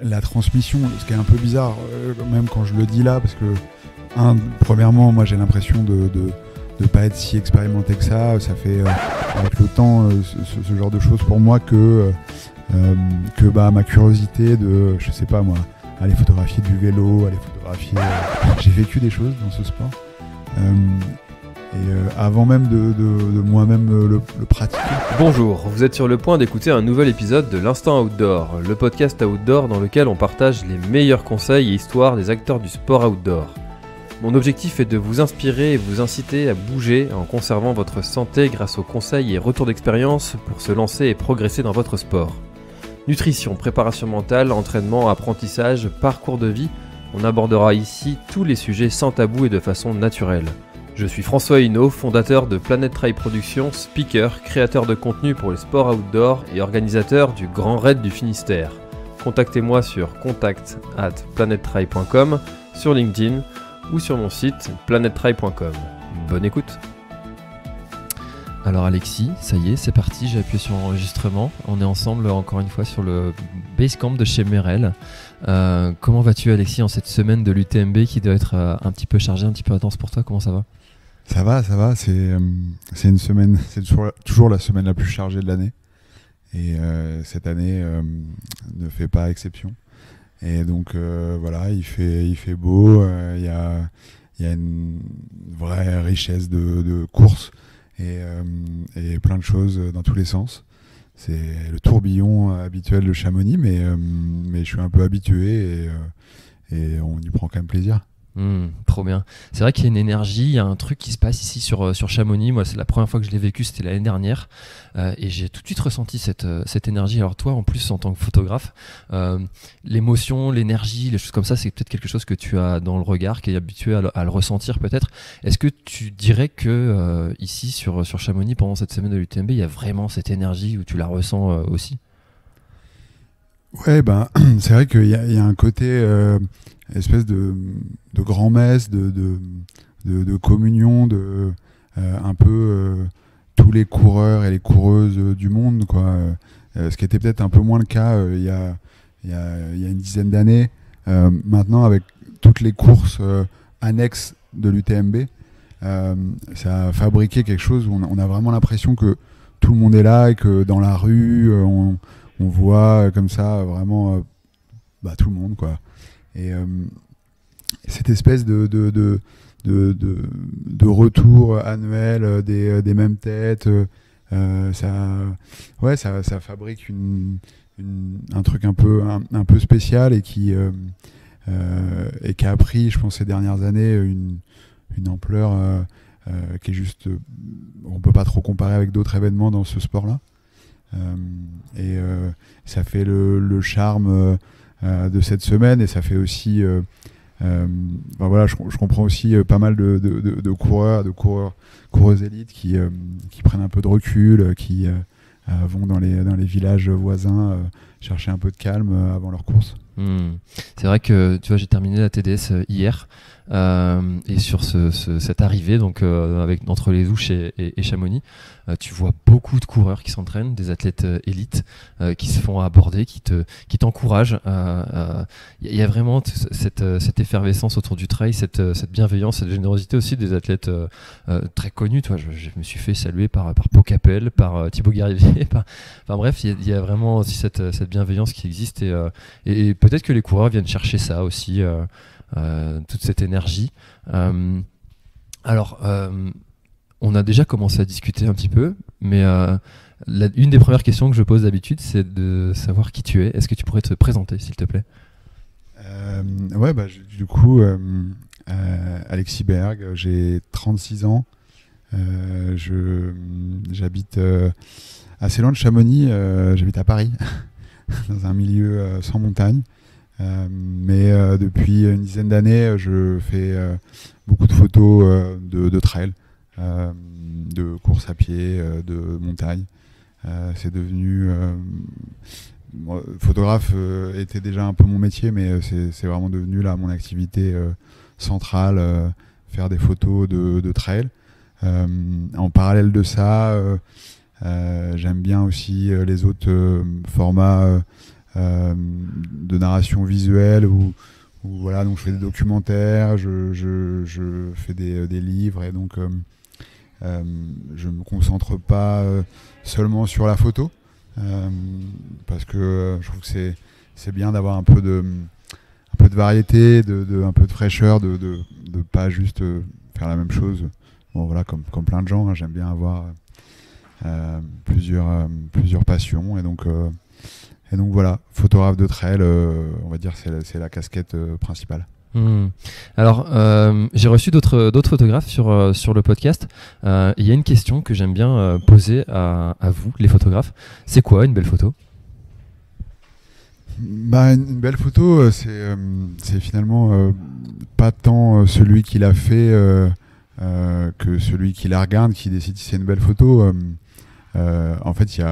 la transmission, ce qui est un peu bizarre, même quand je le dis là, parce que, premièrement, moi j'ai l'impression de pas être si expérimenté que ça. Ça fait, avec le temps, ce genre de choses pour moi que ma curiosité de, je sais pas moi, aller photographier du vélo, aller photographier... j'ai vécu des choses dans ce sport. Avant même de moi-même le pratiquer. Bonjour, vous êtes sur le point d'écouter un nouvel épisode de l'Instant Outdoor, le podcast outdoor dans lequel on partage les meilleurs conseils et histoires des acteurs du sport outdoor. Mon objectif est de vous inspirer et vous inciter à bouger en conservant votre santé grâce aux conseils et retours d'expérience pour se lancer et progresser dans votre sport. Nutrition, préparation mentale, entraînement, apprentissage, parcours de vie, on abordera ici tous les sujets sans tabou et de façon naturelle. Je suis François Hinault, fondateur de Planet Trail Productions, speaker, créateur de contenu pour les sports outdoor et organisateur du Grand Raid du Finistère. Contactez-moi sur contact@planettrail.com, sur LinkedIn ou sur mon site planettrail.com. Bonne écoute. Alors Alexis, ça y est, c'est parti, j'ai appuyé sur enregistrement. On est ensemble encore une fois sur le Basecamp de chez Merrell. Comment vas-tu Alexis en cette semaine de l'UTMB qui doit être un petit peu chargée, un petit peu intense pour toi? Comment ça va? Ça va, c'est une semaine, c'est toujours la semaine la plus chargée de l'année. Et cette année ne fait pas exception. Et donc voilà, il fait beau, il y a une vraie richesse de courses et plein de choses dans tous les sens. C'est le tourbillon habituel de Chamonix, mais je suis un peu habitué et on y prend quand même plaisir. Trop bien. C'est vrai qu'il y a une énergie, il y a un truc qui se passe ici sur Chamonix. Moi, c'est la première fois que je l'ai vécu, c'était l'année dernière. Et j'ai tout de suite ressenti cette énergie. Alors toi, en plus, en tant que photographe, l'émotion, l'énergie, les choses comme ça, c'est peut-être quelque chose que tu as dans le regard, qui est habitué à le ressentir peut-être. Est-ce que tu dirais que ici, sur Chamonix, pendant cette semaine de l'UTMB, il y a vraiment cette énergie où tu la ressens aussi? Ouais, c'est vrai qu'il y a un côté... espèce de grand-messe, de communion, un peu tous les coureurs et les coureuses du monde, quoi. Ce qui était peut-être un peu moins le cas il y a une dizaine d'années. Maintenant, avec toutes les courses annexes de l'UTMB, ça a fabriqué quelque chose où on a vraiment l'impression que tout le monde est là et que dans la rue, on voit comme ça vraiment tout le monde, quoi. Et cette espèce de retour annuel des mêmes têtes, ça fabrique un truc un peu spécial et qui a pris, je pense, ces dernières années une ampleur qui est juste... on peut pas trop comparer avec d'autres événements dans ce sport-là. Ça fait le charme de cette semaine, et ça fait aussi je comprends aussi pas mal de coureuses élites qui prennent un peu de recul, qui vont dans les villages voisins chercher un peu de calme avant leur course. C'est vrai que tu vois, j'ai terminé la TDS hier et sur cette arrivée donc entre les Ouches et Chamonix, tu vois beaucoup de coureurs qui s'entraînent, des athlètes élites qui se font aborder, qui t'encouragent. Il y a vraiment cette effervescence autour du trail, cette bienveillance, cette générosité aussi des athlètes très connus. Toi, je me suis fait saluer par Pau Capel, par Thibaut Garivier. Enfin bref, il y a vraiment aussi cette bienveillance qui existe et peut-être que les coureurs viennent chercher ça aussi, toute cette énergie. On a déjà commencé à discuter un petit peu, mais une des premières questions que je pose d'habitude, c'est de savoir qui tu es. Est-ce que tu pourrais te présenter, s'il te plaît? Du coup, Alexis Berg, j'ai 36 ans. J'habite assez loin de Chamonix, j'habite à Paris, dans un milieu sans montagne. Mais depuis une dizaine d'années, je fais beaucoup de photos de trail, de course à pied, de montagne. C'est devenu... photographe était déjà un peu mon métier, mais c'est vraiment devenu là mon activité centrale, faire des photos de trail. En parallèle de ça, j'aime bien aussi les autres formats de narration visuelle où voilà, donc je fais des documentaires, je fais des livres, et donc je me concentre pas seulement sur la photo, parce que je trouve que c'est bien d'avoir un peu de variété, un peu de fraîcheur, de pas juste faire la même chose. Bon voilà, comme plein de gens, hein, j'aime bien avoir plusieurs passions, et donc voilà, photographe de trail, on va dire c'est la casquette principale. Alors, j'ai reçu d'autres photographes sur le podcast. Il y a une question que j'aime bien poser à vous, les photographes. C'est quoi une belle photo ? Une belle photo, c'est finalement pas tant celui qui l'a fait que celui qui la regarde qui décide si c'est une belle photo. En fait, il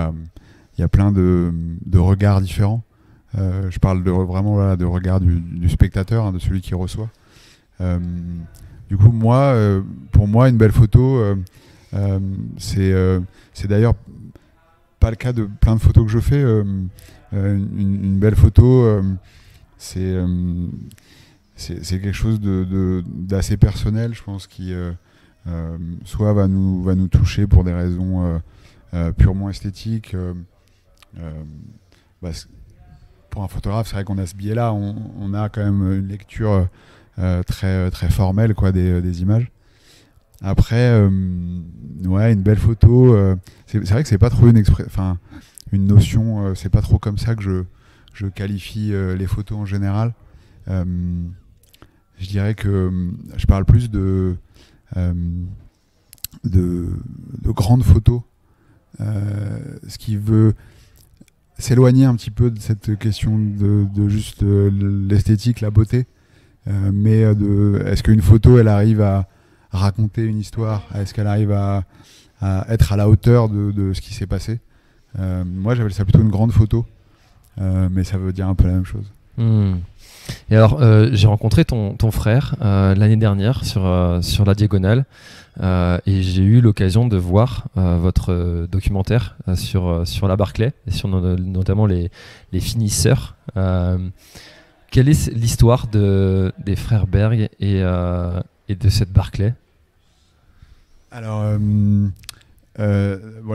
y a plein de regards différents. Je parle vraiment voilà, de regard du spectateur, hein, de celui qui reçoit. Du coup, pour moi, une belle photo, c'est d'ailleurs pas le cas de plein de photos que je fais. Une belle photo, c'est quelque chose d'assez personnel, je pense, qui soit va nous toucher pour des raisons purement esthétiques. Pour un photographe, c'est vrai qu'on a ce biais-là, on a quand même une lecture très, très formelle, quoi, des images. Après, une belle photo, c'est vrai que c'est pas trop une notion, c'est pas trop comme ça que je qualifie les photos en général. Je dirais que je parle plus de grandes photos, ce qui veut s'éloigner un petit peu de cette question de juste l'esthétique, la beauté, mais est-ce qu'une photo elle arrive à raconter une histoire, est-ce qu'elle arrive à être à la hauteur de ce qui s'est passé. Moi j'appelle ça plutôt une grande photo, mais ça veut dire un peu la même chose. Et alors j'ai rencontré ton frère l'année dernière sur la Diagonale, et j'ai eu l'occasion de voir votre documentaire sur la Barclay et sur notamment les finisseurs. Quelle est l'histoire des frères Berg et de cette Barclay ? Alors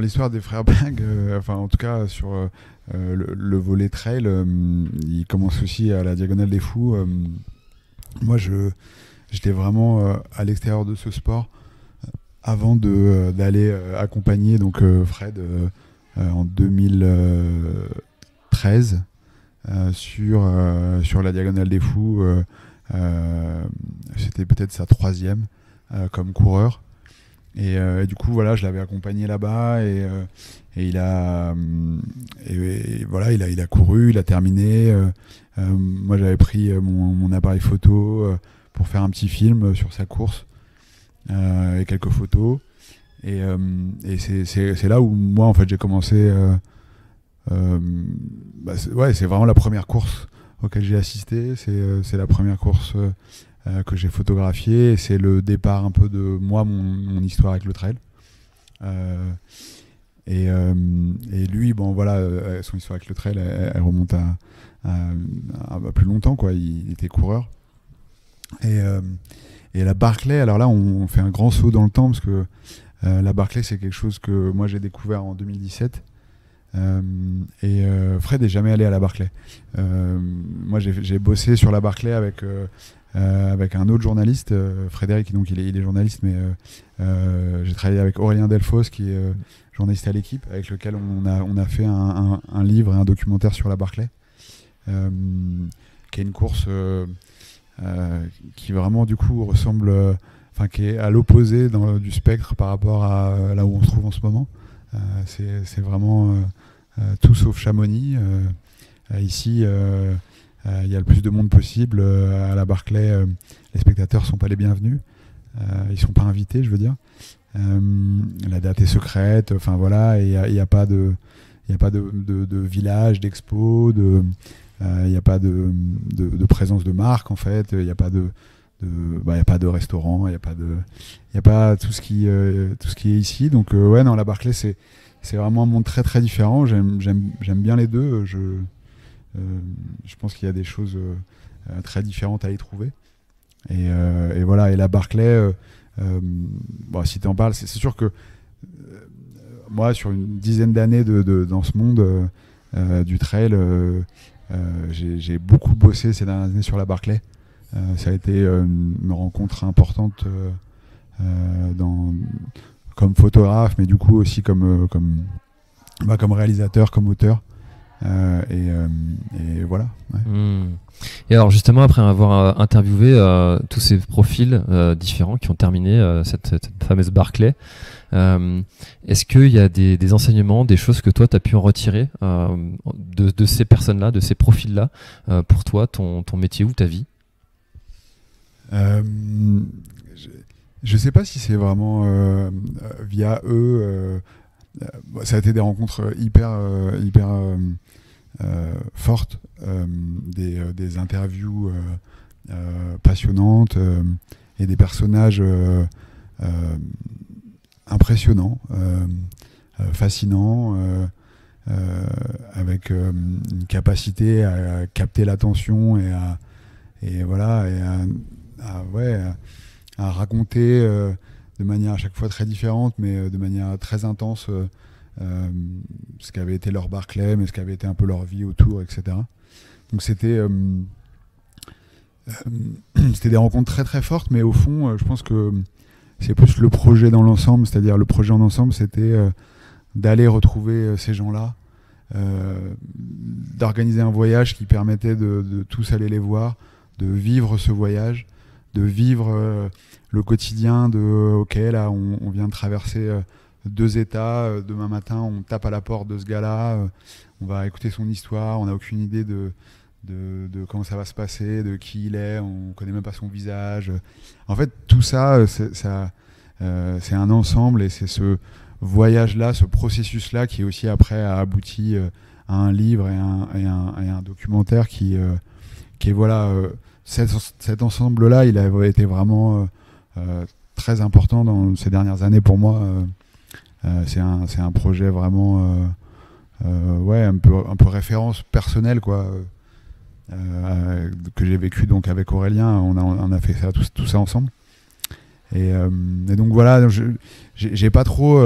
l'histoire des frères Berg, en tout cas sur le volet trail, il commence aussi à la Diagonale des Fous. Moi j'étais vraiment à l'extérieur de ce sport avant d'aller accompagner donc Fred en 2013 sur la Diagonale des Fous. C'était peut-être sa 3e comme coureur, et du coup voilà, je l'avais accompagné là-bas, et il a couru, il a terminé. Moi j'avais pris mon appareil photo pour faire un petit film sur sa course, et quelques photos, et c'est là où moi en fait j'ai commencé. C'est vraiment la première course auquel j'ai assisté, c'est la première course que j'ai photographiée, et c'est le départ un peu de moi, mon histoire avec le trail. Et lui, son histoire avec le trail, elle remonte à plus longtemps, quoi. Il était coureur. Et la Barclay, alors là, on fait un grand saut dans le temps, parce que la Barclay, c'est quelque chose que moi j'ai découvert en 2017. Fred n'est jamais allé à la Barclay. Moi j'ai bossé sur la Barclay avec un autre journaliste, Frédéric, donc il est journaliste, mais j'ai travaillé avec Aurélien Delfos, qui est journaliste à l'équipe, avec lequel on a fait un livre et un documentaire sur la Barclay, qui est une course qui vraiment du coup ressemble, qui est à l'opposé du spectre par rapport à là où on se trouve en ce moment. C'est vraiment tout sauf Chamonix. Ici, il y a le plus de monde possible. À la Barclay, les spectateurs ne sont pas les bienvenus. Ils ne sont pas invités, je veux dire. La date est secrète. Enfin voilà, il n'y a pas de village, d'expo, il n'y a pas de présence de marque en fait. Il n'y a pas de restaurant, il n'y a pas tout ce qui est ici. Donc la Barclay c'est vraiment un monde très très différent. J'aime bien les deux. je pense qu'il y a des choses très différentes à y trouver. Et voilà, et la Barclay, bon, si tu en parles, c'est sûr que moi, sur une dizaine d'années dans ce monde du trail, j'ai beaucoup bossé ces dernières années sur la Barclay. Ça a été une rencontre importante comme photographe, mais du coup aussi comme réalisateur, comme auteur. Et voilà. Ouais. Et alors justement, après avoir interviewé tous ces profils différents qui ont terminé cette fameuse Barclay, est-ce qu'il y a des enseignements, des choses que toi tu as pu en retirer de ces personnes-là, de ces profils-là, pour toi, ton métier ou ta vie? Je sais pas si c'est vraiment via eux. Ça a été des rencontres hyper fortes, des interviews passionnantes et des personnages impressionnants, fascinants, avec une capacité à capter l'attention et à raconter de manière à chaque fois très différente, mais de manière très intense, ce qu'avait été leur Barclay, mais ce qu'avait été un peu leur vie autour, etc. Donc c'était des rencontres très très fortes, mais au fond, je pense que c'est plus le projet dans l'ensemble, c'est-à-dire le projet en ensemble, c'était d'aller retrouver ces gens-là, d'organiser un voyage qui permettait de tous aller les voir, de vivre ce voyage, de vivre le quotidien de ok, là on vient de traverser 2 états, demain matin on tape à la porte de ce gars-là, on va écouter son histoire, on n'a aucune idée de comment ça va se passer, de qui il est, on connaît même pas son visage. En fait, tout ça, c'est un ensemble, et c'est ce voyage-là, ce processus-là qui aussi après a abouti à un livre et un documentaire qui est voilà, cet ensemble-là, il a été vraiment très important dans ces dernières années pour moi. C'est un projet vraiment un peu référence personnelle, quoi. Que j'ai vécu donc avec Aurélien, on a fait ça, tout ça ensemble, et donc voilà, j'ai pas trop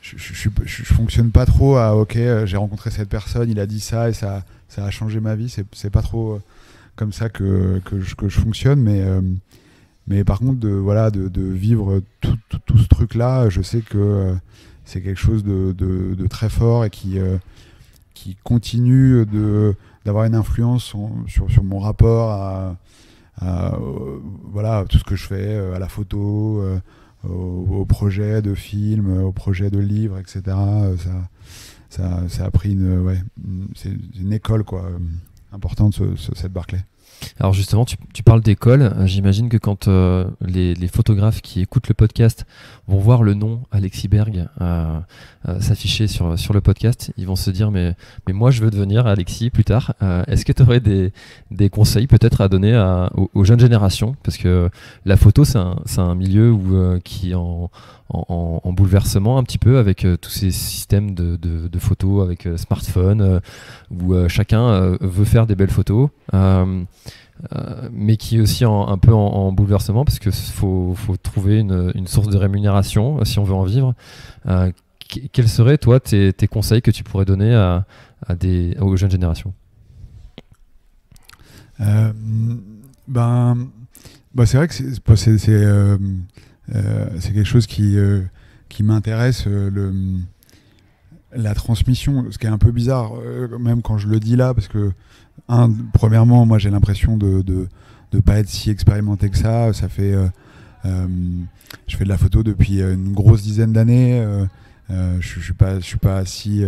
je fonctionne pas trop à ok, j'ai rencontré cette personne, il a dit ça et ça a changé ma vie, c'est pas trop comme ça que je fonctionne, mais par contre de vivre tout ce truc là, je sais que c'est quelque chose de très fort et qui continue d'avoir une influence sur mon rapport à tout ce que je fais, à la photo, au projet de film, au projet de livre, etc. Ça a pris c'est une école, quoi, importante, cette Barclay. Alors justement, tu parles d'école. J'imagine que quand les photographes qui écoutent le podcast vont voir le nom Alexis Berg s'afficher sur le podcast, ils vont se dire mais moi je veux devenir Alexis plus tard. Est-ce que tu aurais des conseils peut-être à donner aux jeunes générations? Parce que la photo, c'est un milieu qui est en bouleversement un petit peu, avec tous ces systèmes de photos avec smartphone, où chacun veut faire des belles photos, mais qui est aussi un peu en bouleversement, parce qu'il faut trouver une source de rémunération si on veut en vivre. Quels seraient, toi, tes conseils que tu pourrais donner aux jeunes générations? C'est vrai que c'est quelque chose qui m'intéresse, la transmission, ce qui est un peu bizarre, même quand je le dis là, parce que premièrement, moi j'ai l'impression de pas être si expérimenté que ça. Ça fait je fais de la photo depuis une grosse dizaine d'années. Je suis pas si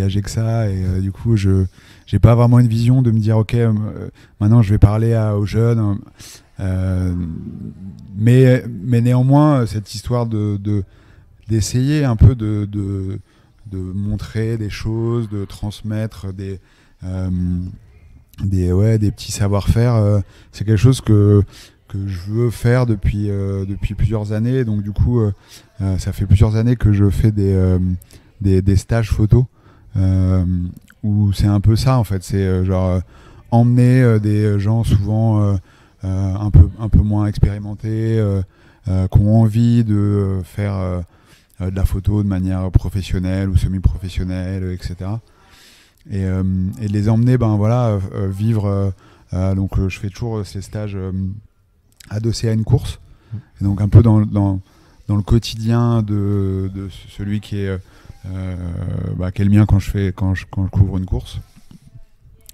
âgé que ça, et du coup je j'ai pas vraiment une vision de me dire ok, maintenant je vais parler aux jeunes, mais néanmoins cette histoire d'essayer un peu de montrer des choses, de transmettre des petits savoir-faire, c'est quelque chose que je veux faire depuis plusieurs années. Donc du coup ça fait plusieurs années que je fais des stages photo où c'est un peu ça en fait, c'est genre emmener des gens souvent un peu moins expérimentés, qui ont envie de faire de la photo de manière professionnelle ou semi-professionnelle, etc. Et de les emmener vivre. Donc je fais toujours ces stages adossés à une course, et donc un peu dans le quotidien de celui qui est le mien quand je couvre une course.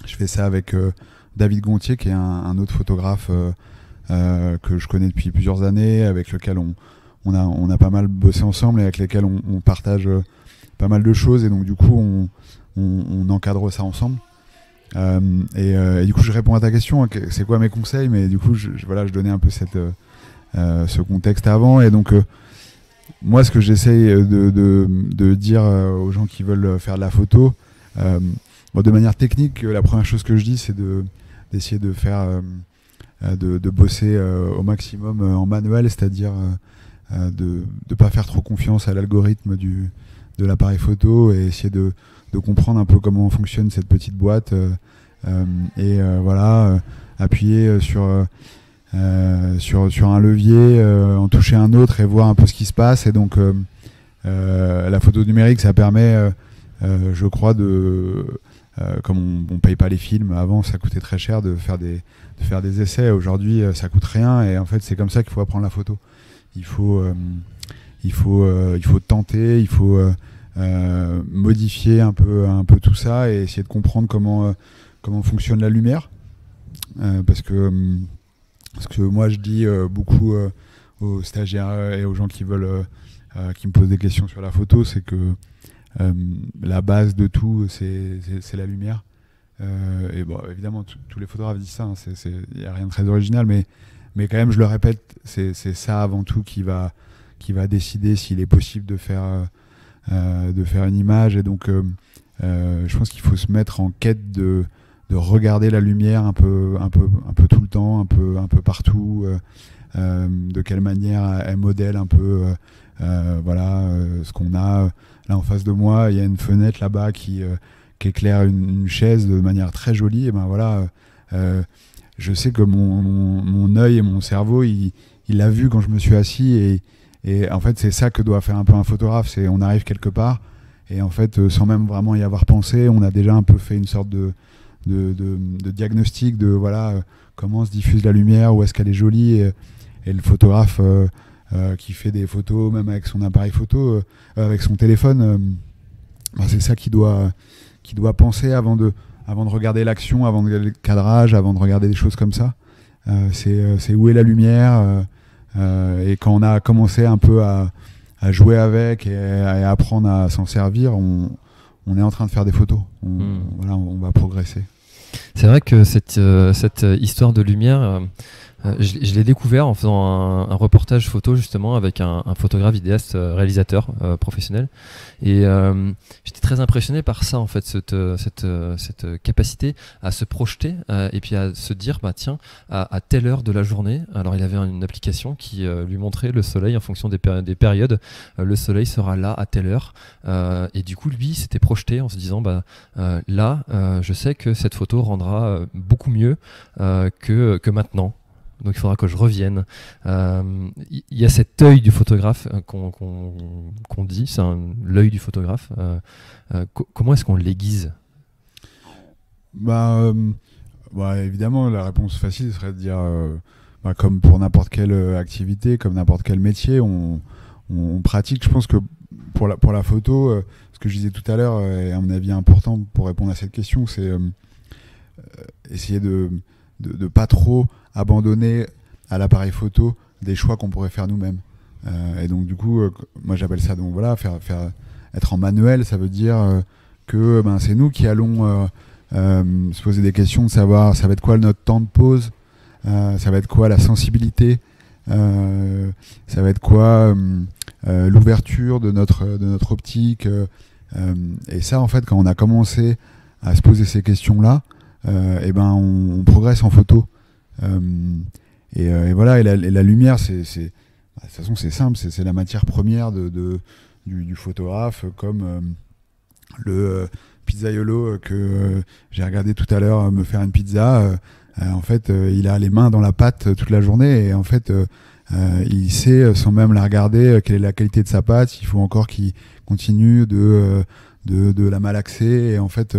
Je fais ça avec David Gontier, qui est un autre photographe que je connais depuis plusieurs années, avec lequel on a pas mal bossé ensemble et avec lesquels on partage pas mal de choses, et donc du coup on encadre ça ensemble. Et du coup je réponds à ta question, c'est quoi mes conseils, mais du coup je donnais un peu ce contexte avant, et donc moi ce que j'essaye de dire aux gens qui veulent faire de la photo, de manière technique, la première chose que je dis, c'est d'essayer de faire de bosser au maximum en manuel, c'est-à-dire de ne pas faire trop confiance à l'algorithme de l'appareil photo, et essayer de comprendre un peu comment fonctionne cette petite boîte, appuyer sur un levier, en toucher un autre et voir un peu ce qui se passe. Et donc la photo numérique, ça permet je crois comme on paye pas les films avant, ça coûtait très cher de faire des essais. Aujourd'hui ça coûte rien, et en fait c'est comme ça qu'il faut apprendre la photo. Il faut tenter, il faut modifier un peu tout ça, et essayer de comprendre comment fonctionne la lumière, parce que moi je dis beaucoup aux stagiaires et aux gens qui me posent des questions sur la photo, c'est que la base de tout c'est la lumière, et bon évidemment tous les photographes disent ça, hein, y a rien de très original, mais quand même je le répète, c'est ça avant tout qui va décider s'il est possible de faire une image. Et donc je pense qu'il faut se mettre en quête de regarder la lumière un peu tout le temps, un peu partout, de quelle manière elle modèle un peu ce qu'on a là en face de moi. Il y a une fenêtre là-bas qui éclaire une chaise de manière très jolie, et je sais que mon œil et mon cerveau il l'a vu quand je me suis assis, et en fait c'est ça que doit faire un peu un photographe, c'est on arrive quelque part, et en fait sans même vraiment y avoir pensé, on a déjà un peu fait une sorte de diagnostic de comment se diffuse la lumière, où est-ce qu'elle est jolie, et le photographe qui fait des photos même avec son appareil photo, avec son téléphone, c'est ça qu'il doit penser avant de regarder l'action, avant de regarder le cadrage, avant de regarder des choses comme ça. C'est où est la lumière, et quand on a commencé un peu à jouer avec et à apprendre à s'en servir, on est en train de faire des photos. On va progresser. C'est vrai que cette histoire de lumière, je l'ai découvert en faisant un reportage photo justement avec un photographe vidéaste réalisateur professionnel, et j'étais très impressionné par ça en fait, cette capacité à se projeter et puis à se dire tiens, à telle heure de la journée, alors il avait une application qui lui montrait le soleil en fonction des périodes, le soleil sera là à telle heure, et du coup lui s'était projeté en se disant là je sais que cette photo rendra beaucoup mieux que maintenant. Donc il faudra que je revienne. Il y a cet œil du photographe qu'on dit, c'est l'œil du photographe. Comment est-ce qu'on l'aiguise ? Évidemment, la réponse facile serait de dire, comme pour n'importe quelle activité, comme n'importe quel métier, on pratique. Je pense que pour la photo, ce que je disais tout à l'heure, est à mon avis important pour répondre à cette question, c'est essayer de pas trop abandonner à l'appareil photo des choix qu'on pourrait faire nous-mêmes. Et donc du coup, moi j'appelle ça être en manuel, ça veut dire que c'est nous qui allons se poser des questions de savoir ça va être quoi notre temps de pause, ça va être quoi la sensibilité, ça va être quoi l'ouverture de notre optique, et ça en fait quand on a commencé à se poser ces questions-là, on progresse en photo. Et la lumière, de toute façon c'est simple, c'est la matière première du photographe, comme pizzaiolo que j'ai regardé tout à l'heure me faire une pizza, en fait, il a les mains dans la pâte toute la journée et en fait, il sait, sans même la regarder, quelle est la qualité de sa pâte. Il faut encore qu'il continue de la malaxer. Et en fait,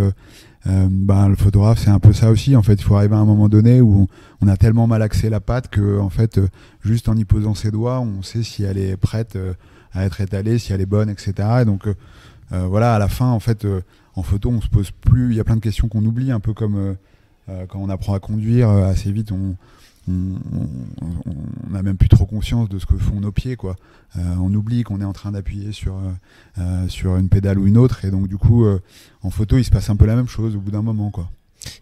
le photographe, c'est un peu ça aussi. En fait, il faut arriver à un moment donné où on a tellement malaxé la pâte que, en fait, juste en y posant ses doigts, on sait si elle est prête à être étalée, si elle est bonne, etc. Et donc, voilà, à la fin, en fait, en photo, on se pose plus. Il y a plein de questions qu'on oublie, un peu comme quand on apprend à conduire assez vite, on n'a même plus trop conscience de ce que font nos pieds, quoi. On oublie qu'on est en train d'appuyer sur une pédale ou une autre, et donc du coup, en photo, il se passe un peu la même chose au bout d'un moment, quoi.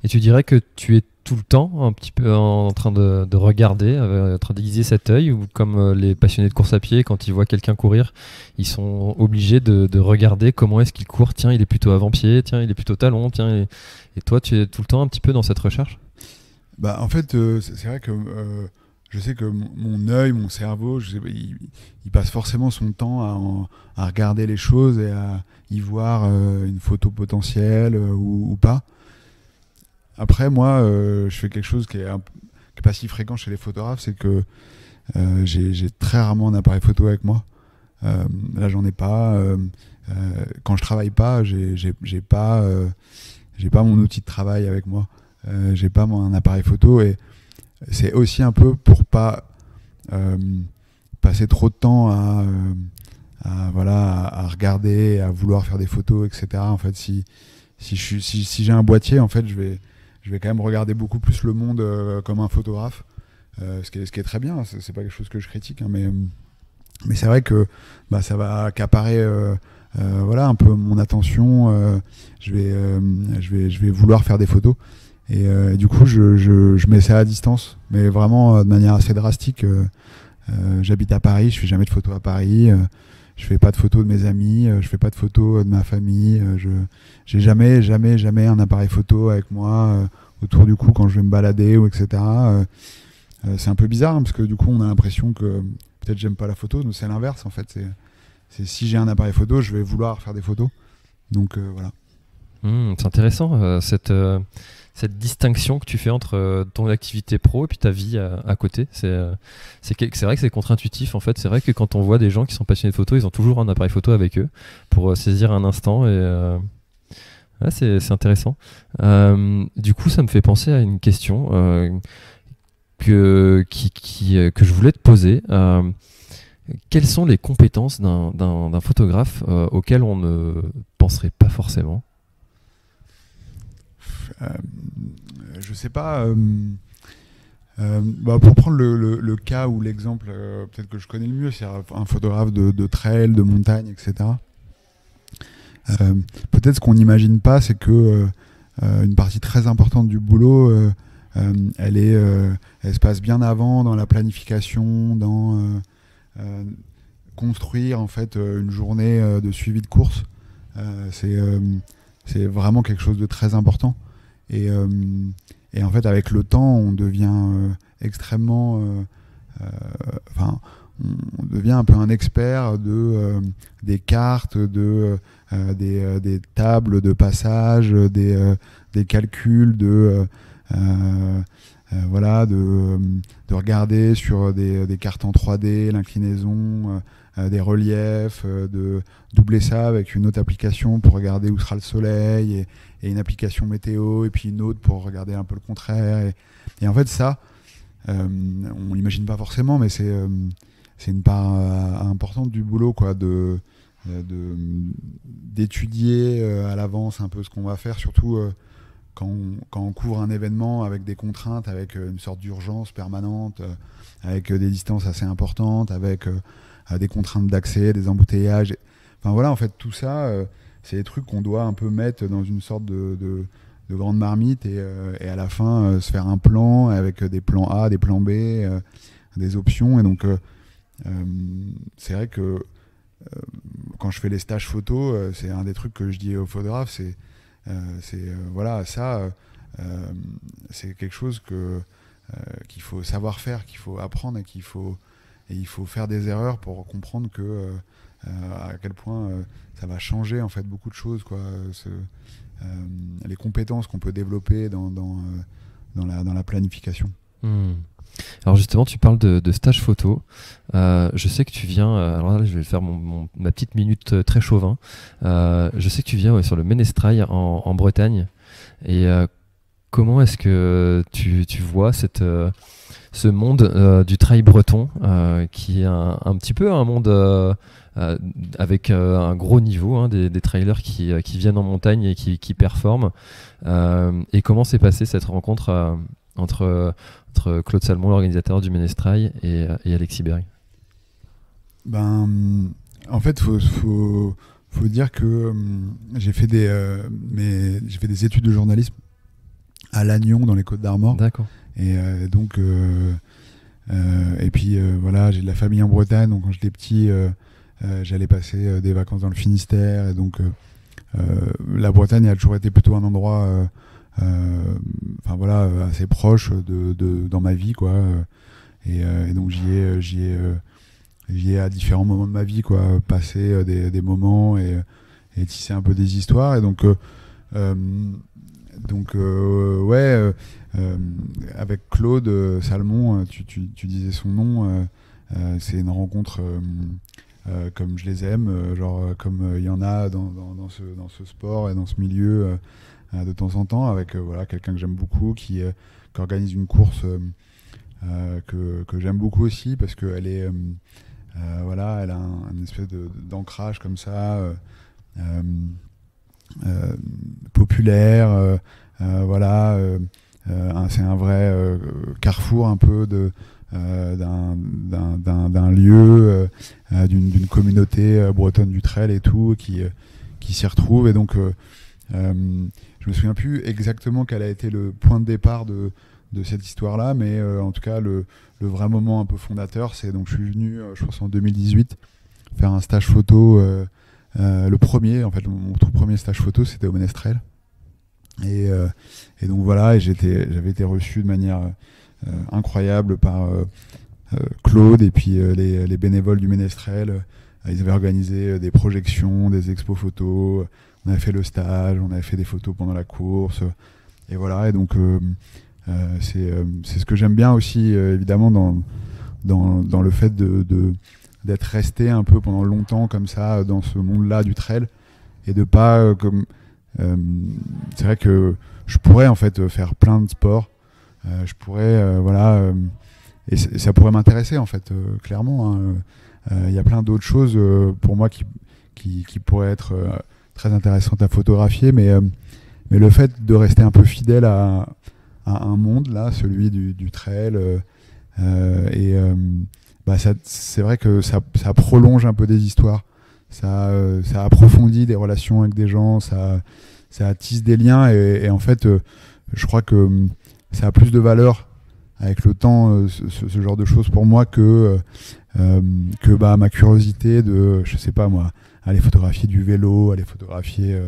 Et tu dirais que tu es tout le temps un petit peu en train de regarder, en train d'aiguiser cet œil, ou comme les passionnés de course à pied, quand ils voient quelqu'un courir, ils sont obligés de regarder comment est-ce qu'il court. Tiens, il est plutôt avant-pied, tiens, il est plutôt talon, tiens. Et toi, tu es tout le temps un petit peu dans cette recherche? En fait, c'est vrai que je sais que mon œil, mon cerveau, il passe forcément son temps à regarder les choses et à y voir une photo potentielle ou pas. Après, moi, je fais quelque chose qui est pas si fréquent chez les photographes, c'est que j'ai très rarement un appareil photo avec moi. Là, j'en ai pas. Quand je travaille pas, j'ai pas mon outil de travail avec moi. J'ai pas un appareil photo, et c'est aussi un peu pour pas passer trop de temps à regarder, à vouloir faire des photos, etc. En fait, si j'ai un boîtier, en fait, je vais quand même regarder beaucoup plus le monde comme un photographe, ce qui est très bien. C'est pas quelque chose que je critique, hein, mais c'est vrai que ça va accaparer un peu mon attention. Je vais vouloir faire des photos. Et du coup, je mets ça à distance, mais vraiment de manière assez drastique. J'habite à Paris, je fais jamais de photos à Paris. Je fais pas de photos de mes amis, je fais pas de photos de ma famille. J'ai jamais un appareil photo avec moi autour du cou quand je vais me balader ou etc. C'est un peu bizarre, hein, parce que du coup, on a l'impression que peut-être j'aime pas la photo. Mais c'est l'inverse, en fait. C'est si j'ai un appareil photo, je vais vouloir faire des photos. Donc voilà. C'est intéressant cette distinction que tu fais entre ton activité pro et puis ta vie à côté. C'est vrai que c'est contre-intuitif, en fait. C'est vrai que quand on voit des gens qui sont passionnés de photo, ils ont toujours un appareil photo avec eux pour saisir un instant, et ouais, c'est intéressant. Du coup, ça me fait penser à une question que je voulais te poser. Quelles sont les compétences d'un photographe auxquelles on ne penserait pas forcément? Je sais pas. Pour prendre le cas ou l'exemple peut-être que je connais le mieux, c'est un photographe de trail, de montagne, etc. Peut-être ce qu'on n'imagine pas, c'est que une partie très importante du boulot, elle se passe bien avant dans la planification, dans construire en fait une journée de suivi de course. C'est vraiment quelque chose de très important. Et en fait, avec le temps, on devient extrêmement... on devient un peu un expert des cartes, des tables de passage, des calculs, de regarder sur des cartes en 3D, l'inclinaison, des reliefs, de doubler ça avec une autre application pour regarder où sera le soleil, et une application météo, et puis une autre pour regarder un peu le contraire. Et en fait, ça, on l'imagine pas forcément, mais c'est une part importante du boulot, quoi, d'étudier à l'avance un peu ce qu'on va faire, surtout quand on couvre un événement avec des contraintes, avec une sorte d'urgence permanente, avec des distances assez importantes, avec des contraintes d'accès, des embouteillages. Enfin voilà, en fait, tout ça, c'est des trucs qu'on doit un peu mettre dans une sorte de grande marmite, et à la fin se faire un plan avec des plans A, des plans B, des options. Et donc c'est vrai que quand je fais les stages photo, c'est un des trucs que je dis aux photographes, c'est quelque chose qu'il faut savoir faire, qu'il faut apprendre, et il faut faire des erreurs pour comprendre que à quel point ça va changer en fait beaucoup de choses, quoi. les compétences qu'on peut développer dans la planification. Alors justement, tu parles de stage photo. Je sais que tu viens, alors là je vais faire ma petite minute très chauvin. Je sais que tu viens sur le Ménestrail en Bretagne. Et comment est-ce que tu vois ce monde du trail breton, qui est un petit peu un monde avec un gros niveau, hein, des trailers qui viennent en montagne et qui performent. Et comment s'est passée cette rencontre entre Claude Salmon, l'organisateur du Ménestrail, et Alexis Berg? En fait, faut dire que j'ai fait des études de journalisme à Lannion, dans les Côtes-d'Armor. D'accord. Et donc, et puis voilà, j'ai de la famille en Bretagne, donc quand j'étais petit, j'allais passer des vacances dans le Finistère. Et donc, la Bretagne a toujours été plutôt un endroit assez proche dans ma vie, quoi. Et donc j'y ai à différents moments de ma vie, quoi, passé des moments et tisser un peu des histoires. Et donc avec Claude Salmon, tu disais son nom, c'est une rencontre comme je les aime, comme il y en a dans ce sport et dans ce milieu de temps en temps, avec quelqu'un que j'aime beaucoup qui organise une course que j'aime beaucoup aussi, parce qu'elle est elle a une espèce d'ancrage comme ça, populaire, c'est un vrai carrefour un peu d'un lieu, d'une communauté bretonne du trail et tout, qui s'y retrouve. Et donc je me souviens plus exactement quel a été le point de départ de cette histoire-là, mais en tout cas le vrai moment un peu fondateur, c'est donc je suis venu, je pense en 2018, faire un stage photo. Le premier, en fait, mon tout premier stage photo, c'était au Ménestrel. Et donc voilà, et j'avais été reçu de manière incroyable par Claude et puis les bénévoles du Ménestrel. Ils avaient organisé des projections, des expos photos. On avait fait le stage, on avait fait des photos pendant la course. Et voilà, et donc c'est ce que j'aime bien aussi, évidemment, dans le fait d'être resté un peu pendant longtemps comme ça dans ce monde-là du trail, et de pas c'est vrai que je pourrais en fait faire plein de sports, je pourrais et ça pourrait m'intéresser en fait, clairement. Il y a plein d'autres choses pour moi qui pourraient être très intéressantes à photographier, mais le fait de rester un peu fidèle à un monde là, celui du trail, c'est vrai que ça prolonge un peu des histoires, ça approfondit des relations avec des gens, ça tisse des liens, et en fait je crois que ça a plus de valeur avec le temps, ce genre de choses pour moi, que ma curiosité de, je sais pas moi, aller photographier du vélo, aller photographier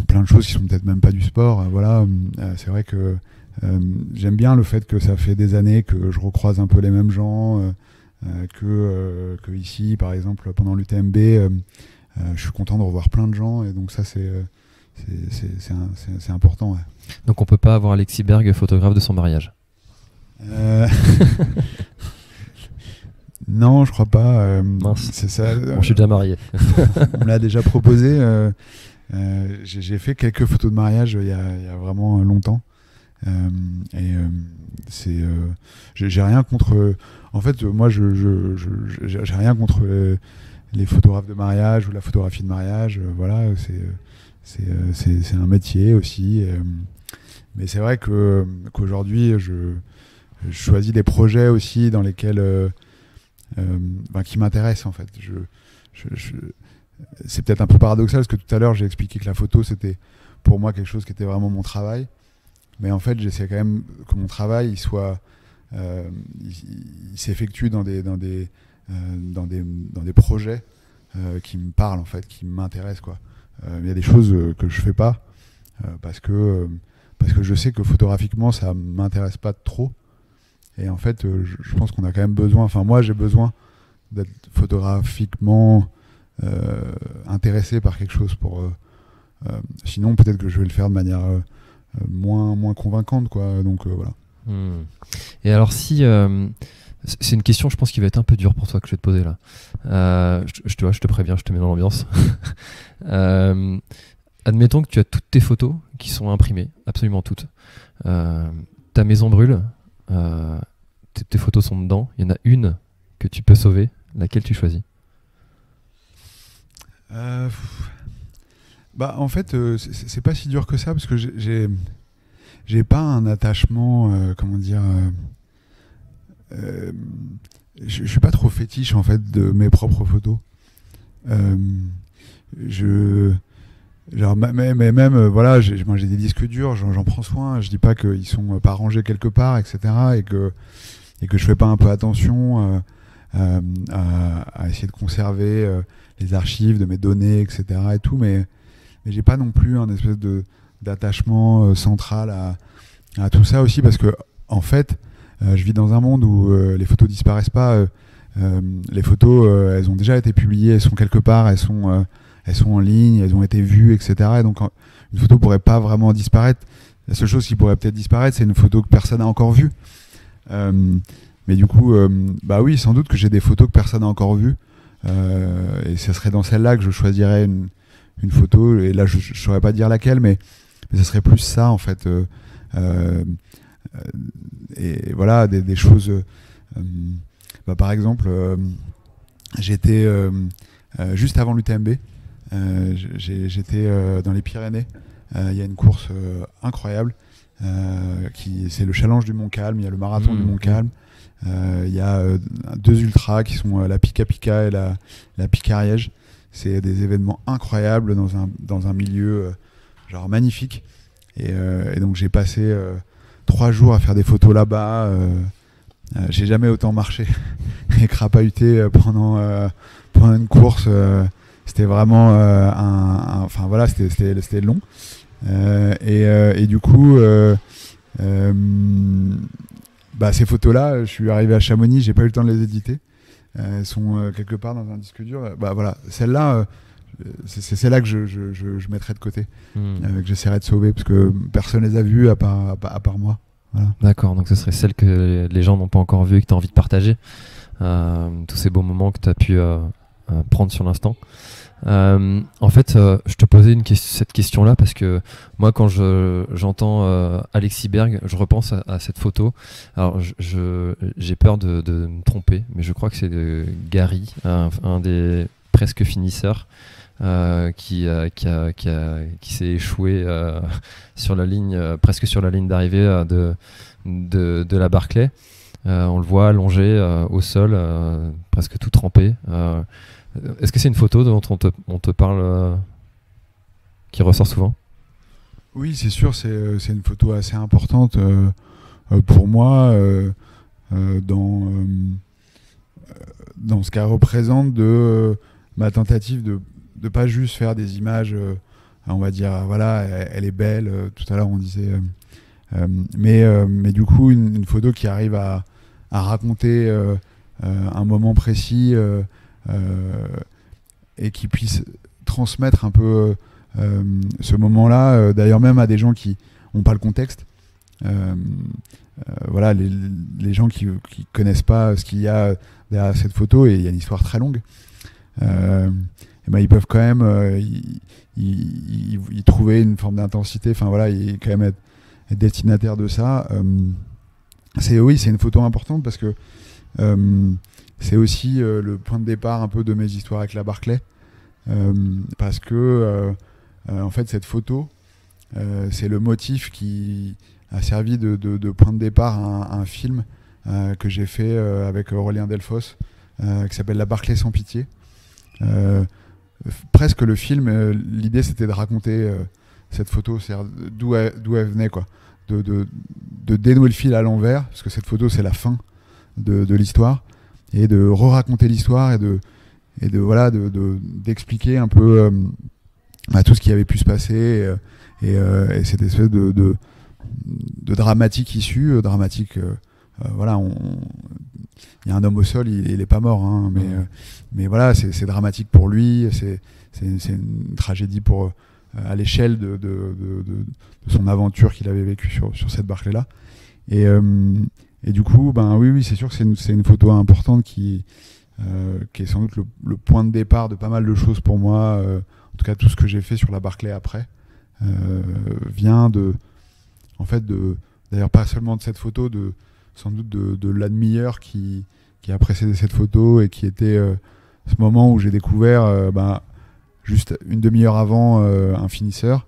plein de choses qui sont peut-être même pas du sport. C'est vrai que j'aime bien le fait que ça fait des années que je recroise un peu les mêmes gens, que ici, par exemple, pendant l'UTMB, je suis content de revoir plein de gens, et donc ça c'est important. Ouais. Donc on peut pas avoir Alexis Berg photographe de son mariage? Non, je crois pas. Mince. C'est ça. Bon, je suis déjà marié. On me l'a déjà proposé. J'ai fait quelques photos de mariage il y a vraiment longtemps. J'ai rien contre. En fait, moi, j'ai rien contre les photographes de mariage ou la photographie de mariage. C'est un métier aussi. Mais c'est vrai qu'aujourd'hui, je choisis des projets aussi dans lesquels qui m'intéressent en fait. C'est peut-être un peu paradoxal, parce que tout à l'heure j'ai expliqué que la photo c'était pour moi quelque chose qui était vraiment mon travail, mais en fait j'essaie quand même que mon travail il s'effectue dans des projets qui me parlent en fait, qui m'intéressent quoi. Il y a des choses que je fais pas parce que je sais que photographiquement ça m'intéresse pas trop. Et en fait, je pense qu'on a quand même besoin, enfin moi j'ai besoin d'être photographiquement intéressé par quelque chose pour Sinon, peut-être que je vais le faire de manière moins convaincante, quoi. Donc voilà. Et alors si c'est une question, je pense, qui va être un peu dure pour toi que je vais te poser là. Je te préviens, je te mets dans l'ambiance. Admettons que tu as toutes tes photos qui sont imprimées, absolument toutes. Ta maison brûle, tes photos sont dedans. Il y en a une que tu peux sauver. Laquelle tu choisis? En fait, c'est pas si dur que ça parce que j'ai pas un attachement, comment dire. Je suis pas trop fétiche en fait de mes propres photos. Mais même voilà, j'ai des disques durs, j'en prends soin. Je dis pas qu'ils sont pas rangés quelque part, etc. Et que je fais pas un peu attention à essayer de conserver les archives de mes données, etc. Et tout, mais j'ai pas non plus un espèce d'attachement central à tout ça aussi parce que en fait je vis dans un monde où les photos disparaissent pas. Les photos, elles ont déjà été publiées, elles sont quelque part, elles sont en ligne, elles ont été vues, etc. Et donc une photo pourrait pas vraiment disparaître. La seule chose qui pourrait peut-être disparaître, c'est une photo que personne n'a encore vue. Mais du coup, oui, sans doute que j'ai des photos que personne n'a encore vues. Et ce serait dans celle-là que je choisirais une photo. Et là, je ne saurais pas dire laquelle, mais ce serait plus ça, en fait. Et voilà, des choses. Par exemple, j'étais juste avant l'UTMB. J'étais dans les Pyrénées. Il y a une course incroyable. C'est le challenge du Mont Calme. Il y a le marathon du Mont Calme. Il y a 2 ultras qui sont la Pika Pika et la Pika Ariège. C'est des événements incroyables dans un milieu genre magnifique. Et donc j'ai passé 3 jours à faire des photos là-bas. J'ai jamais autant marché et crapahuté pendant une course. C'était vraiment enfin voilà, c'était long. Et du coup, ces photos-là, je suis arrivé à Chamonix, j'ai pas eu le temps de les éditer. Elles sont quelque part dans un disque dur. Voilà, celle-là, c'est celle-là que je mettrais de côté, que j'essaierais de sauver, parce que personne les a vues à part moi. Voilà. D'accord, donc ce serait celle que les gens n'ont pas encore vue et que tu as envie de partager. Tous ces beaux moments que tu as pu prendre sur l'instant. En fait, je te posais cette question-là parce que moi, quand j'entends Alexis Berg, je repense à cette photo. Alors, j'ai peur de me tromper, mais je crois que c'est Gary, un des presque finisseurs, qui s'est échoué sur la ligne, presque sur la ligne d'arrivée de la Barclay. On le voit allongé au sol, presque tout trempé. Est-ce que c'est une photo dont on te parle, qui ressort souvent? Oui, c'est sûr, c'est une photo assez importante pour moi dans ce qu'elle représente de ma tentative de pas juste faire des images, on va dire, voilà, elle est belle, tout à l'heure on disait, mais du coup une photo qui arrive à raconter un moment précis, et qui puisse transmettre un peu ce moment-là, d'ailleurs même à des gens qui n'ont pas le contexte. Voilà, les gens qui connaissent pas ce qu'il y a derrière cette photo, et il y a une histoire très longue, ils peuvent quand même y trouver une forme d'intensité, enfin voilà, quand même être destinataire de ça. C'est une photo importante parce que c'est aussi le point de départ un peu de mes histoires avec la Barclay, parce que en fait cette photo, c'est le motif qui a servi de point de départ à un film que j'ai fait avec Aurélien Delfosse, qui s'appelle La Barclay sans pitié. Presque le film, l'idée c'était de raconter cette photo, c'est-à-dire d'où elle venait, quoi, de dénouer le fil à l'envers, parce que cette photo c'est la fin de l'histoire, et de re-raconter l'histoire et d'expliquer un peu tout ce qui avait pu se passer, et cette espèce de dramatique issue, voilà, il y a un homme au sol, il est pas mort, hein, mais voilà, c'est dramatique pour lui, c'est une tragédie pour à l'échelle de son aventure qu'il avait vécue sur cette Barclay-là. Et du coup, oui, c'est sûr que c'est une photo importante qui est sans doute le point de départ de pas mal de choses pour moi. En tout cas, tout ce que j'ai fait sur la Barclay après vient d'ailleurs pas seulement de cette photo, sans doute de l'admire qui a précédé cette photo et qui était ce moment où j'ai découvert juste une demi-heure avant un finisseur.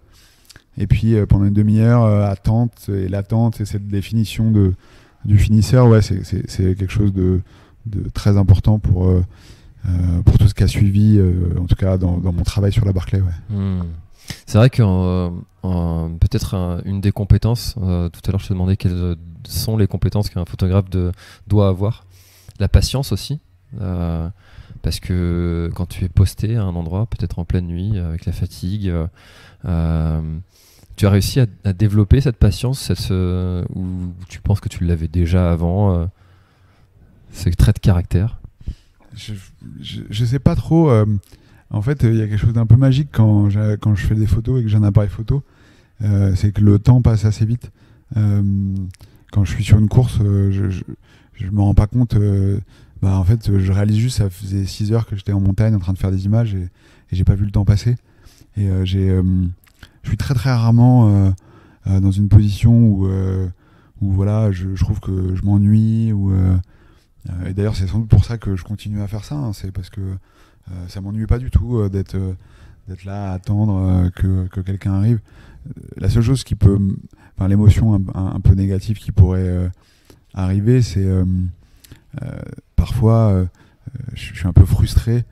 Et puis pendant une demi-heure, attente et l'attente et cette définition du finisseur, ouais, c'est quelque chose de très important pour tout ce qui a suivi, en tout cas dans mon travail sur la Barclay. Ouais. C'est vrai que peut-être une des compétences, tout à l'heure je te demandais quelles sont les compétences qu'un photographe doit avoir. La patience aussi, parce que quand tu es posté à un endroit, peut-être en pleine nuit, avec la fatigue, tu as réussi à développer cette patience, ou tu penses que tu l'avais déjà avant, ces traits de caractère? Je sais pas trop. En fait, il y a quelque chose d'un peu magique quand je fais des photos et que j'ai un appareil photo, c'est que le temps passe assez vite. Quand je suis sur une course, je me rends pas compte. En fait, je réalise juste, ça faisait 6 heures que j'étais en montagne en train de faire des images et j'ai pas vu le temps passer. Et je suis très très rarement dans une position où voilà, je trouve que je m'ennuie. Et d'ailleurs, c'est sans doute pour ça que je continue à faire ça. Hein, c'est parce que ça m'ennuie pas du tout d'être là à attendre que quelqu'un arrive. La seule chose qui peut, l'émotion un peu négative qui pourrait arriver, c'est parfois je suis un peu frustré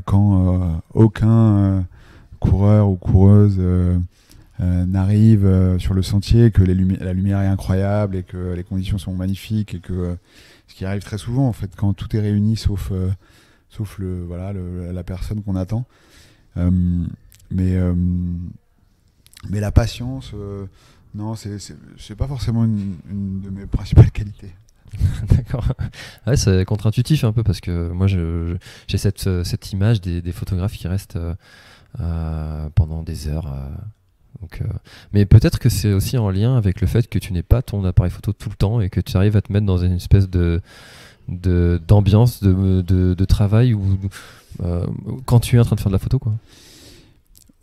quand aucun coureur ou coureuse n'arrive sur le sentier, que la lumière est incroyable et que les conditions sont magnifiques et que ce qui arrive très souvent en fait quand tout est réuni sauf la personne qu'on attend. Mais la patience, non, c'est pas forcément une de mes principales qualités. D'accord. Ouais, c'est contre-intuitif un peu parce que moi j'ai cette image des photographes qui restent pendant des heures. Mais peut-être que c'est aussi en lien avec le fait que tu n'aies pas ton appareil photo tout le temps et que tu arrives à te mettre dans une espèce d'ambiance de travail où quand tu es en train de faire de la photo, quoi.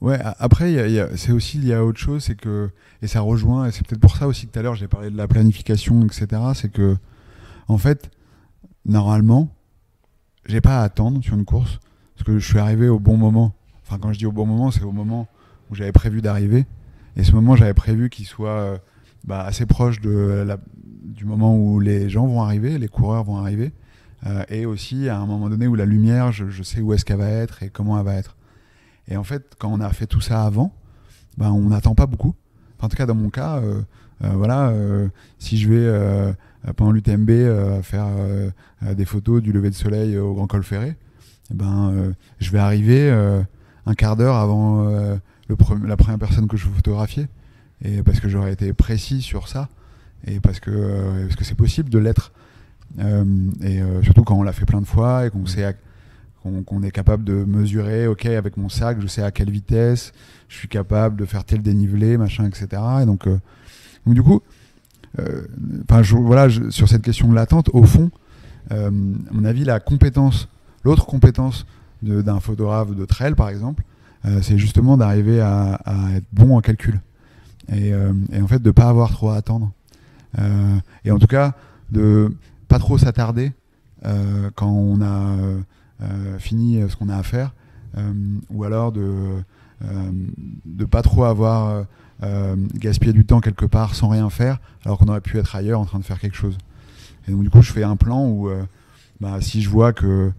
Ouais, après c'est aussi lié à autre chose, c'est que, et ça rejoint, et c'est peut-être pour ça aussi que tout à l'heure j'ai parlé de la planification, etc. C'est que en fait, normalement, j'ai pas à attendre sur une course parce que je suis arrivé au bon moment. Enfin, quand je dis au bon moment, c'est au moment où j'avais prévu d'arriver. Et ce moment, j'avais prévu qu'il soit assez proche du moment où les gens vont arriver, les coureurs vont arriver. Et aussi à un moment donné où la lumière, je sais où est-ce qu'elle va être et comment elle va être. Et en fait, quand on a fait tout ça avant, on n'attend pas beaucoup. Enfin, en tout cas, dans mon cas, si je vais pendant l'UTMB faire des photos du lever de soleil au Grand Col Ferré, je vais arriver un quart d'heure avant la première personne que je veux photographier. Et parce que j'aurais été précis sur ça. Et parce que c'est possible de l'être. Surtout quand on l'a fait plein de fois et qu'on sait qu'on est capable de mesurer, ok, avec mon sac, je sais à quelle vitesse, je suis capable de faire tel dénivelé, machin, etc. Et donc du coup, sur cette question de l'attente, au fond, à mon avis, l'autre compétence d'un photographe de trail, par exemple, c'est justement d'arriver à être bon en calcul. Et en fait, de ne pas avoir trop à attendre. Et en tout cas, de pas trop s'attarder quand on a fini ce qu'on a à faire, ou alors de pas trop avoir gaspillé du temps quelque part sans rien faire, alors qu'on aurait pu être ailleurs en train de faire quelque chose. Et donc du coup, je fais un plan où si je vois que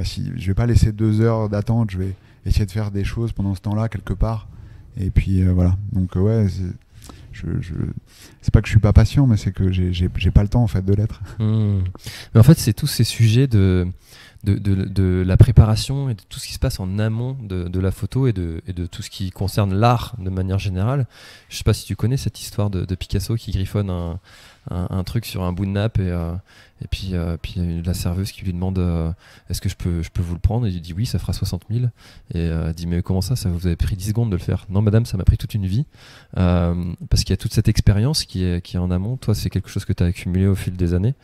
si je vais pas laisser 2 heures d'attente, je vais essayer de faire des choses pendant ce temps-là quelque part. Et puis voilà. Donc ouais, je c'est pas que je suis pas patient, mais c'est que j'ai pas le temps en fait de l'être. Mais en fait, c'est tous ces sujets de la préparation et de tout ce qui se passe en amont de la photo et de tout ce qui concerne l'art de manière générale. Je sais pas si tu connais cette histoire de Picasso qui griffonne un truc sur un bout de nappe et puis la serveuse qui lui demande est-ce que je peux vous le prendre, et il dit oui, ça fera 60 000, et elle dit mais comment ça vous avez pris 10 secondes de le faire? Non madame, ça m'a pris toute une vie, parce qu'il y a toute cette expérience qui est en amont. Toi, c'est quelque chose que tu as accumulé au fil des années,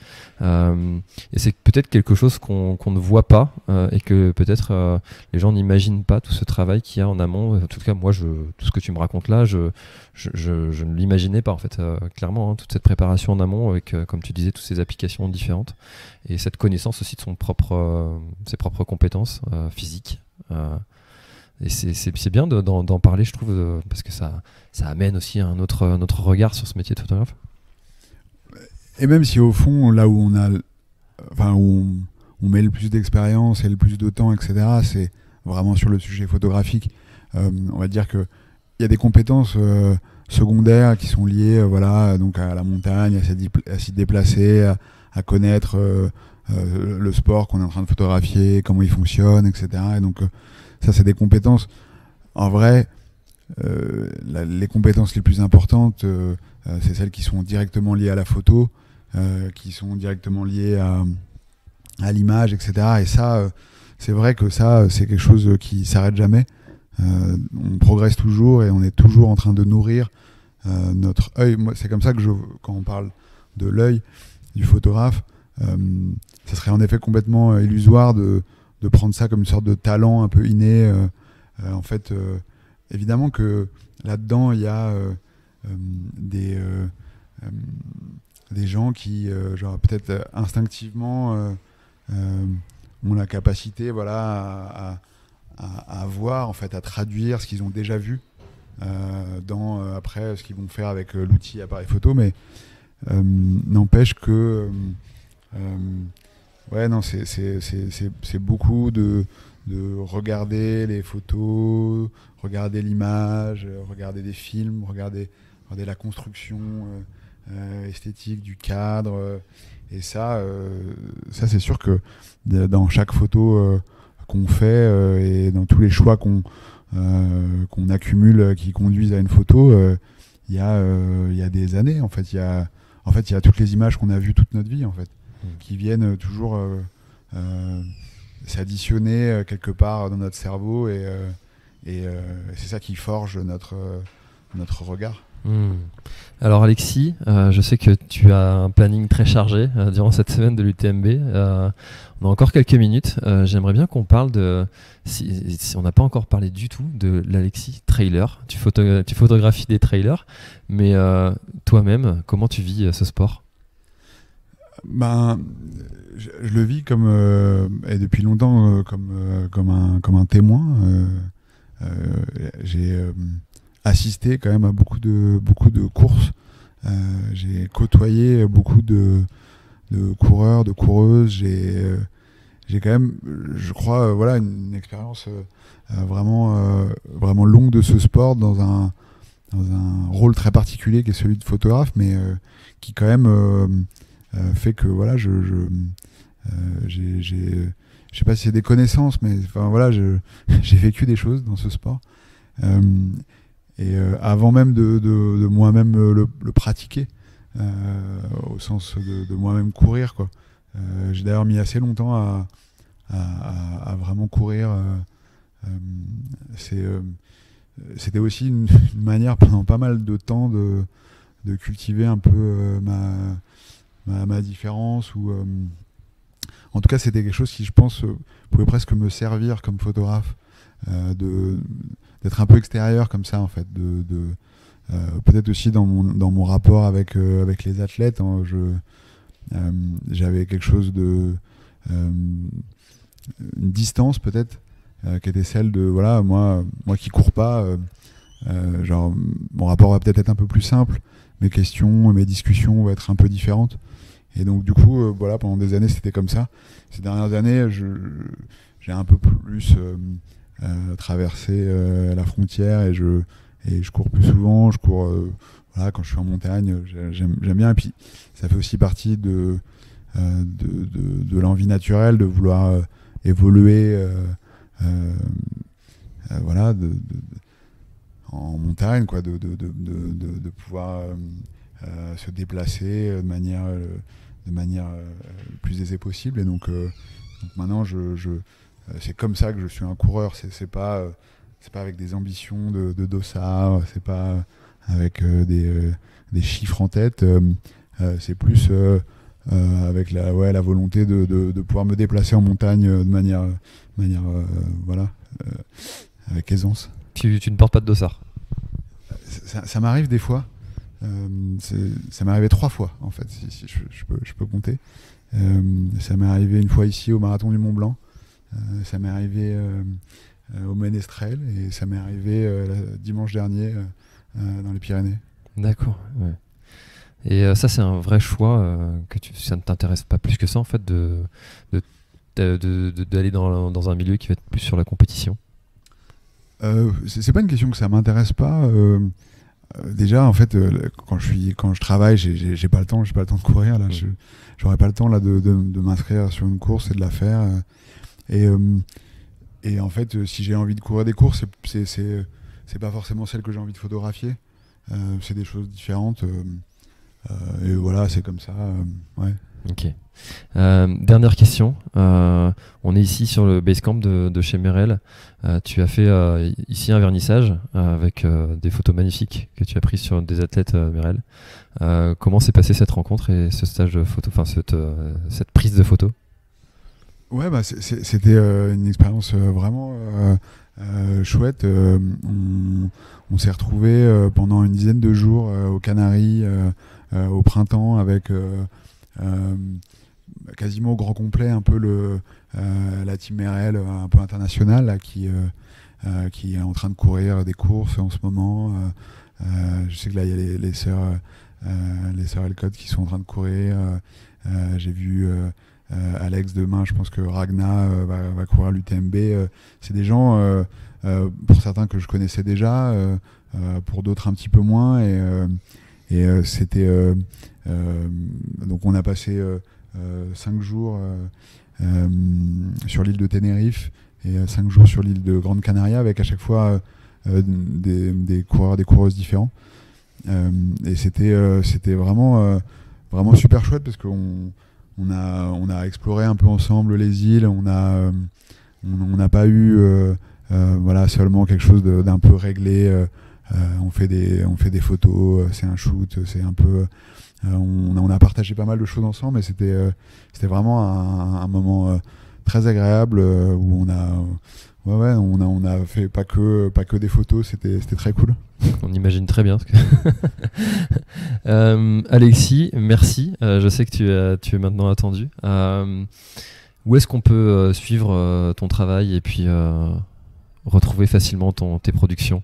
et c'est peut-être quelque chose qu'on ne voit pas, et que peut-être les gens n'imaginent pas, tout ce travail qu'il y a en amont. En tout cas moi, tout ce que tu me racontes là, je ne l'imaginais pas en fait, clairement, hein, toute cette préparation en amont avec, comme tu disais, toutes ces applications différentes et cette connaissance aussi de ses propres compétences physiques. Et c'est bien d'en parler, je trouve, parce que ça amène aussi un autre regard sur ce métier de photographe. Et même si au fond, là où on met le plus d'expérience et le plus de temps, etc., c'est vraiment sur le sujet photographique. On va dire qu'il y a des compétences secondaires qui sont liées donc à la montagne, à s'y déplacer, à connaître le sport qu'on est en train de photographier, comment il fonctionne, etc. Et donc ça, c'est des compétences. En vrai, les compétences les plus importantes, c'est celles qui sont directement liées à la photo, qui sont directement liées à l'image, etc. Et ça, c'est vrai que ça, c'est quelque chose qui s'arrête jamais. On progresse toujours et on est toujours en train de nourrir notre œil. Moi, c'est comme ça que quand on parle de l'œil du photographe, ça serait en effet complètement illusoire de prendre ça comme une sorte de talent un peu inné. En fait, évidemment que là-dedans, il y a des gens qui, genre peut-être instinctivement, ont la capacité, à voir, en fait, à traduire ce qu'ils ont déjà vu dans après ce qu'ils vont faire avec l'outil appareil photo, mais n'empêche que c'est beaucoup de regarder les photos, regarder l'image, regarder des films, regarder la construction esthétique du cadre, et ça c'est sûr que dans chaque photo qu'on fait et dans tous les choix qu'on accumule qui conduisent à une photo, il y a des années, en fait il y a toutes les images qu'on a vues toute notre vie, en fait, qui viennent toujours s'additionner quelque part dans notre cerveau, et c'est ça qui forge notre regard. Alors Alexis, je sais que tu as un planning très chargé durant cette semaine de l'UTMB. On a encore quelques minutes. J'aimerais bien qu'on parle si on n'a pas encore parlé du tout de l'Alexis trailer. Tu photographies des trailers, mais toi-même, comment tu vis ce sport? Je le vis et depuis longtemps comme un témoin. J'ai assisté quand même à beaucoup de courses. J'ai côtoyé beaucoup de coureurs, de coureuses. J'ai quand même, je crois, une expérience vraiment longue de ce sport dans un rôle très particulier qui est celui de photographe, mais qui quand même fait que je sais pas si c'est des connaissances, mais j'ai vécu des choses dans ce sport. Et avant même de moi-même le pratiquer, au sens de moi-même courir, quoi. J'ai d'ailleurs mis assez longtemps à vraiment courir. C'était aussi une manière pendant pas mal de temps de cultiver un peu ma différence, ou en tout cas c'était quelque chose qui, je pense, pouvait presque me servir comme photographe, d'être un peu extérieur comme ça, en fait, peut-être aussi dans mon rapport avec les athlètes, hein. J'avais quelque chose une distance peut-être, qui était celle de moi qui cours pas, genre mon rapport va peut-être être un peu plus simple, mes questions, mes discussions vont être un peu différentes, et donc du coup pendant des années c'était comme ça. Ces dernières années j'ai un peu plus traversé la frontière, et et je cours plus souvent. Je cours voilà, quand je suis en montagne, j'aime bien. Et puis ça fait aussi partie de l'envie naturelle de vouloir évoluer voilà, en montagne, quoi, de pouvoir se déplacer de manière le plus aisée possible. Et donc maintenant, c'est comme ça que je suis un coureur. C'est pas avec des ambitions de dossard, c'est pas avec des chiffres en tête. C'est plus avec la volonté de pouvoir me déplacer en montagne de manière voilà, avec aisance. Tu ne portes pas de dossard? Ça m'arrive des fois. Ça m'est arrivé 3 fois en fait, si je peux compter. Ça m'est arrivé une fois ici au marathon du Mont Blanc. Ça m'est arrivé au Ménestrel et ça m'est arrivé dimanche dernier dans les Pyrénées. D'accord. Ouais. Et ça, c'est un vrai choix ça ne t'intéresse pas plus que ça en fait d'aller dans un milieu qui va être plus sur la compétition? C'est pas une question que ça m'intéresse pas. Déjà en fait quand je travaille, j'ai pas le temps de courir là. J'aurais pas le temps là de m'inscrire sur une course et de la faire. Et en fait, si j'ai envie de courir des courses, c'est pas forcément celle que j'ai envie de photographier. C'est des choses différentes. Et voilà, c'est comme ça. Ouais. Ok. Dernière question. On est ici sur le Basecamp de chez Merrell. Tu as fait ici un vernissage avec des photos magnifiques que tu as prises sur des athlètes Merrell. Comment s'est passée cette rencontre et ce stage de photo, enfin cette prise de photos? Ouais, bah c'était une expérience vraiment chouette. On s'est retrouvés pendant une dizaine de jours aux Canaries au printemps avec quasiment au grand complet un peu la team Merrell un peu internationale là, qui est en train de courir des courses en ce moment. Je sais que là il y a les sœurs Elcott qui sont en train de courir. J'ai vu Alex demain, je pense que Ragna va courir l'UTMB. C'est des gens, pour certains que je connaissais déjà, pour d'autres un petit peu moins. Et c'était donc on a passé 5 jours sur l'île de Tenerife et 5 jours sur l'île de Grande Canaria avec à chaque fois des coureurs, des coureuses différents. Et c'était vraiment super chouette parce qu'on a exploré un peu ensemble les îles. On n'a pas eu voilà, seulement quelque chose d'un peu réglé. On fait des photos, c'est un shoot, c'est un peu. On a partagé pas mal de choses ensemble, mais c'était vraiment un moment très agréable où on a fait pas que des photos. C'était très cool. On imagine très bien. Alexis, merci. Je sais que tu es maintenant attendu. Où est-ce qu'on peut suivre ton travail et puis retrouver facilement tes productions?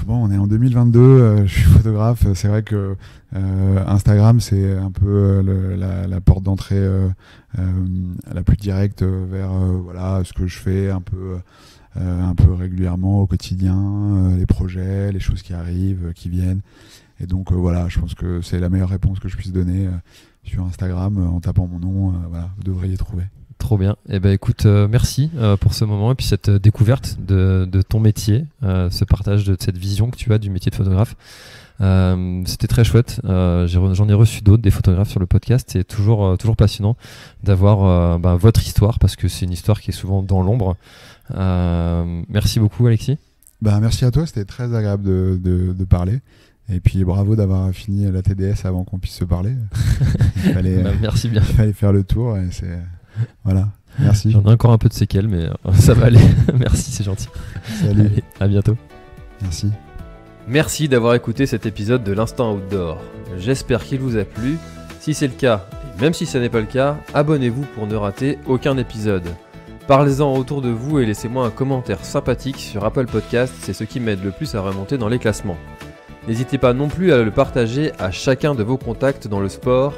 Bon, on est en 2022, je suis photographe. C'est vrai que Instagram, c'est un peu la porte d'entrée la plus directe vers voilà, ce que je fais un peu régulièrement au quotidien, les projets, les choses qui arrivent, qui viennent. Et donc voilà, je pense que c'est la meilleure réponse que je puisse donner sur Instagram en tapant mon nom. Voilà, vous devriez trouver. Trop bien. Eh ben, écoute, merci pour ce moment et puis cette découverte de ton métier, ce partage de cette vision que tu as du métier de photographe. C'était très chouette. J'en ai reçu d'autres, des photographes sur le podcast. C'est toujours passionnant d'avoir votre histoire parce que c'est une histoire qui est souvent dans l'ombre. Merci beaucoup, Alexis. Merci à toi, c'était très agréable de parler. Et puis bravo d'avoir fini la TDS avant qu'on puisse se parler. Merci bien. Il fallait faire le tour et c'est... Voilà, merci. J'en ai encore un peu de séquelles, mais ça va aller. Merci, c'est gentil. Salut. Allez, à bientôt. Merci. Merci d'avoir écouté cet épisode de l'Instant Outdoor. J'espère qu'il vous a plu. Si c'est le cas, et même si ce n'est pas le cas, abonnez-vous pour ne rater aucun épisode. Parlez-en autour de vous et laissez-moi un commentaire sympathique sur Apple Podcast, c'est ce qui m'aide le plus à remonter dans les classements. N'hésitez pas non plus à le partager à chacun de vos contacts dans le sport.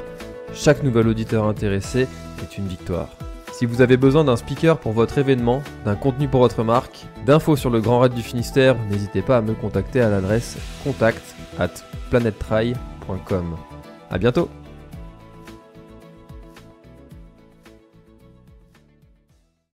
Chaque nouvel auditeur intéressé est une victoire. Si vous avez besoin d'un speaker pour votre événement, d'un contenu pour votre marque, d'infos sur le Grand Raid du Finistère, n'hésitez pas à me contacter à l'adresse contact@planettry.com. À bientôt.